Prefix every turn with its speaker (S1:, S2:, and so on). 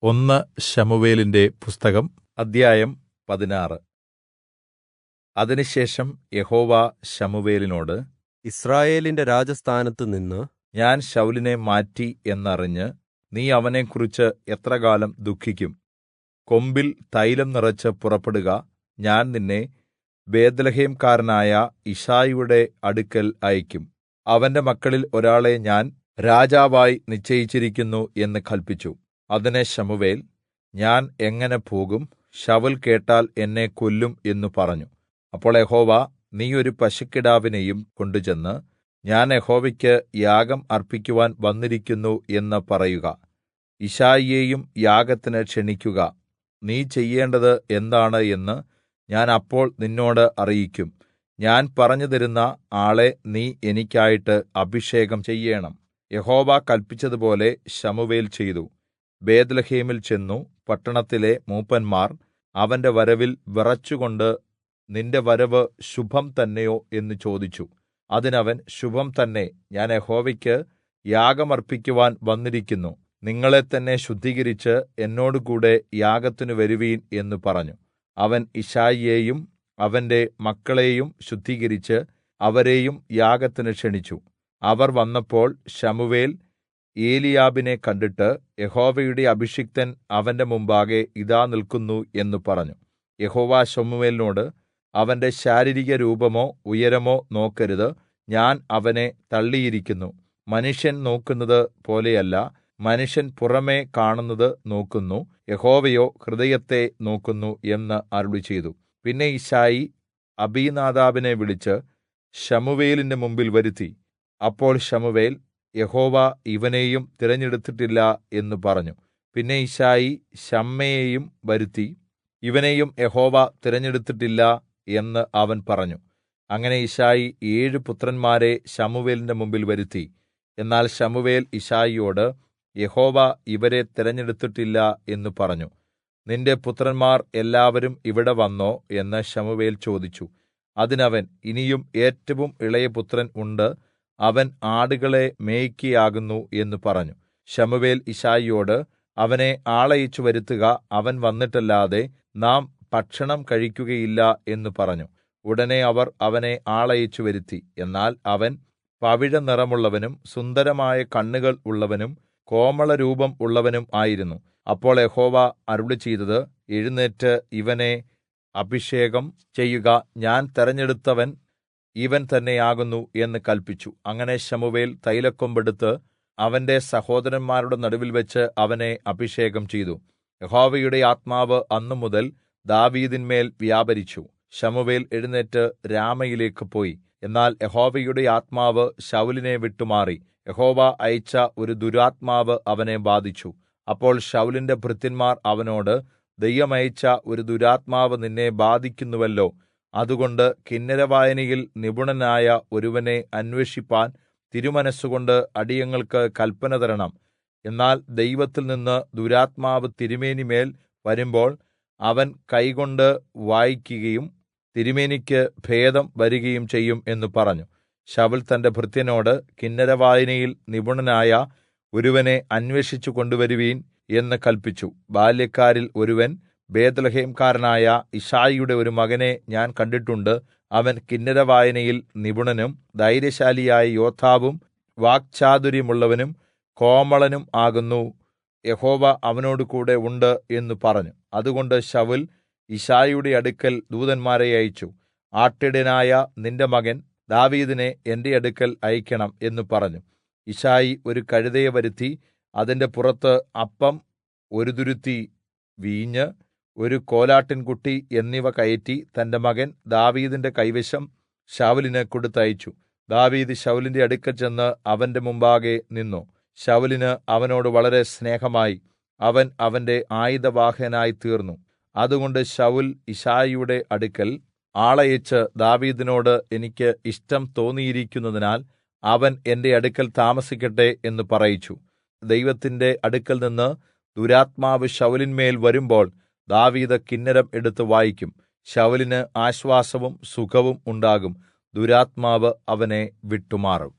S1: ഒന്ന് ശമൂവേലിന്റെ പുസ്തകം അദ്ധ്യായം 16. അതിനുശേഷം യഹോവ ശമൂവേലിനോട്,
S2: യിസ്രായേലിന്റെ രാജസ്ഥാനത്ത് നിന്ന്
S1: ഞാൻ ശൌലിനെ മാറ്റി എന്നറിഞ്ഞ് നീ അവനെക്കുറിച്ച് എത്രകാലം ദുഃഖിക്കും? കൊമ്പിൽ തൈലം നിറച്ച് പുറപ്പെടുക. ഞാൻ നിന്നെ ബേത്ത്ലേഹേംകാരനായ യിശ്ശായിയുടെ അടുക്കൽ അയക്കും. അവന്റെ മക്കളിൽ ഒരാളെ ഞാൻ രാജാവായി നിശ്ചയിച്ചിരിക്കുന്നു എന്ന് കല്പിച്ചു. അതിന് ശമൂവേൽ, ഞാൻ എങ്ങനെ പോകും? ശൌൽ കേട്ടാൽ എന്നെ കൊല്ലും എന്നു പറഞ്ഞു. അപ്പോൾ യഹോവ, നീ ഒരു പശുക്കിടാവിനെയും കൊണ്ടുചെന്ന്, ഞാൻ യഹോവയ്ക്ക് യാഗം അർപ്പിക്കുവാൻ വന്നിരിക്കുന്നു എന്ന് പറയുക. യിശ്ശായിയെയും യാഗത്തിന് ക്ഷണിക്കുക. നീ ചെയ്യേണ്ടത് എന്താണ് എന്ന് ഞാൻ അപ്പോൾ നിന്നോട് അറിയിക്കും. ഞാൻ പറഞ്ഞുതരുന്ന ആളെ നീ എനിക്കായിട്ട് അഭിഷേകം ചെയ്യേണം. യഹോവ കല്പിച്ചതുപോലെ ശമൂവേൽ ചെയ്തു. ബേത്ത്ലേഹേമിൽ ചെന്നു പട്ടണത്തിലെ മൂപ്പന്മാർ അവന്റെ വരവിൽ വിറച്ചുകൊണ്ട്, നിന്റെ വരവ് ശുഭം തന്നെയോ എന്ന് ചോദിച്ചു. അതിനവൻ, ശുഭം തന്നെ. ഞാൻ യഹോവയ്ക്ക് യാഗമർപ്പിക്കുവാൻ വന്നിരിക്കുന്നു. നിങ്ങളെ തന്നെ ശുദ്ധീകരിച്ച് എന്നോടുകൂടെ യാഗത്തിന് വരുവീൻ എന്ന് പറഞ്ഞു. അവൻ യിശ്ശായിയെയും അവന്റെ മക്കളെയും ശുദ്ധീകരിച്ച് അവരെയും യാഗത്തിന് ക്ഷണിച്ചു. അവർ വന്നപ്പോൾ ശമൂവേൽ ഏലീയാബിനെ കണ്ടിട്ട്, യഹോവയുടെ അഭിഷിക്തൻ അവന്റെ മുമ്പാകെ ഇതാ നിൽക്കുന്നു എന്ന് പറഞ്ഞു. യഹോവ ശമൂവേലിനോട്, അവന്റെ ശാരീരിക രൂപമോ ഉയരമോ നോക്കരുത്. ഞാൻ അവനെ തള്ളിയിരിക്കുന്നു. മനുഷ്യൻ നോക്കുന്നത് പോലെയല്ല. മനുഷ്യൻ പുറമെ കാണുന്നത് നോക്കുന്നു, യഹോവയോ ഹൃദയത്തെ നോക്കുന്നു എന്ന് അരുളിച്ചെയ്തു. പിന്നെ യിശ്ശായി അബീനാദാബിനെ വിളിച്ച് ശമൂവേലിന്റെ മുമ്പിൽ വരുത്തി. അപ്പോൾ ശമൂവേൽ, യഹോവ ഇവനെയും തിരഞ്ഞെടുത്തിട്ടില്ല എന്ന് പറഞ്ഞു. പിന്നെ യിശ്ശായി ശമ്മയെയും വരുത്തി. ഇവനെയും യഹോവ തിരഞ്ഞെടുത്തിട്ടില്ല എന്ന് അവൻ പറഞ്ഞു. അങ്ങനെ യിശ്ശായി 7 പുത്രന്മാരെ ശമൂവേലിന്റെ മുമ്പിൽ വരുത്തി. എന്നാൽ ശമൂവേൽ യിശ്ശായിയോട്, യഹോവ ഇവരെ തിരഞ്ഞെടുത്തിട്ടില്ല എന്ന് പറഞ്ഞു. നിന്റെ പുത്രന്മാർ എല്ലാവരും ഇവിടെ വന്നോ എന്ന് ശമൂവേൽ ചോദിച്ചു. അതിനവൻ, ഇനിയും ഏറ്റവും ഇളയ പുത്രൻ ഉണ്ട്. അവൻ ആടുകളെ മേയ്ക്കയാകുന്നു എന്ന് പറഞ്ഞു. ശമൂവേൽ യിശ്ശായിയോട്, അവനെ ആളയച്ച് വരുത്തുക. അവൻ വന്നിട്ടല്ലാതെ നാം ഭക്ഷണം കഴിക്കുകയില്ല എന്ന് പറഞ്ഞു. ഉടനെ അവർ അവനെ ആളയച്ച് വരുത്തി. എന്നാൽ അവൻ പവിഴനിറമുള്ളവനും സുന്ദരമായ കണ്ണുകൾ ഉള്ളവനും കോമളരൂപം ഉള്ളവനും ആയിരുന്നു. അപ്പോൾ യഹോവ അരുളിച്ചെയ്തത്, എഴുന്നേറ്റ് ഇവനെ അഭിഷേകം ചെയ്യുക. ഞാൻ തെരഞ്ഞെടുത്തവൻ ഇവൻ തന്നെയാകുന്നു എന്ന് കല്പിച്ചു. അങ്ങനെ ശമൂവേൽ തൈലക്കൊമ്പെടുത്ത് അവന്റെ സഹോദരന്മാരുടെ നടുവിൽവെച്ച് അവനെ അഭിഷേകം ചെയ്തു. യഹോവയുടെ ആത്മാവ് അന്നുമുതൽ ദാവീദിന്മേൽ വ്യാപരിച്ചു. ശമൂവേൽ എഴുന്നേറ്റ് രാമയിലേക്ക് പോയി. എന്നാൽ യഹോവയുടെ ആത്മാവ് ശൌലിനെ വിട്ടുമാറി. യഹോവ അയച്ച ഒരു ദുരാത്മാവ് അവനെ ബാധിച്ചു. അപ്പോൾ ശൌലിന്റെ ഭൃത്യന്മാർ അവനോട്, ദൈവം അയച്ച ഒരു ദുരാത്മാവ് നിന്നെ ബാധിക്കുന്നുവല്ലോ. അതുകൊണ്ട് കിന്നരവായനയിൽ നിപുണനായ ഒരുവനെ അന്വേഷിപ്പാൻ തിരുമനസ്സുകൊണ്ട് അടിയങ്ങൾക്ക് കല്പന തരണം. എന്നാൽ ദൈവത്തിൽ നിന്ന് ദുരാത്മാവ് തിരുമേനിമേൽ വരുമ്പോൾ അവൻ കൈകൊണ്ട് വായിക്കുകയും തിരുമേനിക്ക് ഭേദം വരികയും ചെയ്യും എന്ന് പറഞ്ഞു. ശൌൽ തന്റെ ഭൃത്യനോട്, കിന്നരവായനയിൽ നിപുണനായ ഒരുവനെ അന്വേഷിച്ചു കൊണ്ടുവരുവീൻ എന്ന് കല്പിച്ചു. ബാല്യക്കാരിൽ ഒരുവൻ, ബേത്ത്ലേഹേംകാരനായ യിശ്ശായിയുടെ ഒരു മകനെ ഞാൻ കണ്ടിട്ടുണ്ട്. അവൻ കിന്നരവായനയിൽ നിപുണനും ധൈര്യശാലിയായ യോദ്ധാവും വാക്ചാതുര്യമുള്ളവനും കോമളനും ആകുന്നു. യഹോവ അവനോടുകൂടെ ഉണ്ട് എന്ന് പറഞ്ഞു. അതുകൊണ്ട് ശൌൽ യിശ്ശായിയുടെ അടുക്കൽ ദൂതന്മാരെ അയച്ചു. ആട്ടിടയനായ നിന്റെ മകൻ ദാവീദിനെ എന്റെ അടുക്കൽ അയക്കണം എന്ന് പറഞ്ഞു. യിശ്ശായി ഒരു കഴുതയെ വരുത്തി. അതിന്റെ പുറത്ത് അപ്പം, ഒരു തുരുത്തി വീഞ്ഞ്, ഒരു കോലാട്ടിൻകുട്ടി എന്നിവ കയറ്റി തന്റെ മകൻ ദാവീദിന്റെ കൈവശം ശൌലിന് കൊടുത്തയച്ചു. ദാവീദ് ശൌലിന്റെ അടുക്കൽ ചെന്ന് അവന്റെ മുമ്പാകെ നിന്നു. ശൌലിന് അവനോട് വളരെ സ്നേഹമായി. അവൻ അവന്റെ ആയുധവാഹകനായി തീർന്നു. അതുകൊണ്ട് ശൌൽ യിശ്ശായിയുടെ അടുക്കൽ ആളയച്ച്, ദാവീദിനോട് എനിക്ക് ഇഷ്ടം തോന്നിയിരിക്കുന്നതിനാൽ അവൻ എന്റെ അടുക്കൽ താമസിക്കട്ടെ എന്ന് പറയിച്ചു. ദൈവത്തിന്റെ അടുക്കൽ നിന്ന് ദുരാത്മാവ് ശൌലിന്മേൽ വരുമ്പോൾ ദാവീദ് കിന്നരം എടുത്ത് വായിക്കും. ശൌലിന് ആശ്വാസവും സുഖവും ഉണ്ടാകും. ദുരാത്മാവ് അവനെ വിട്ടുമാറും.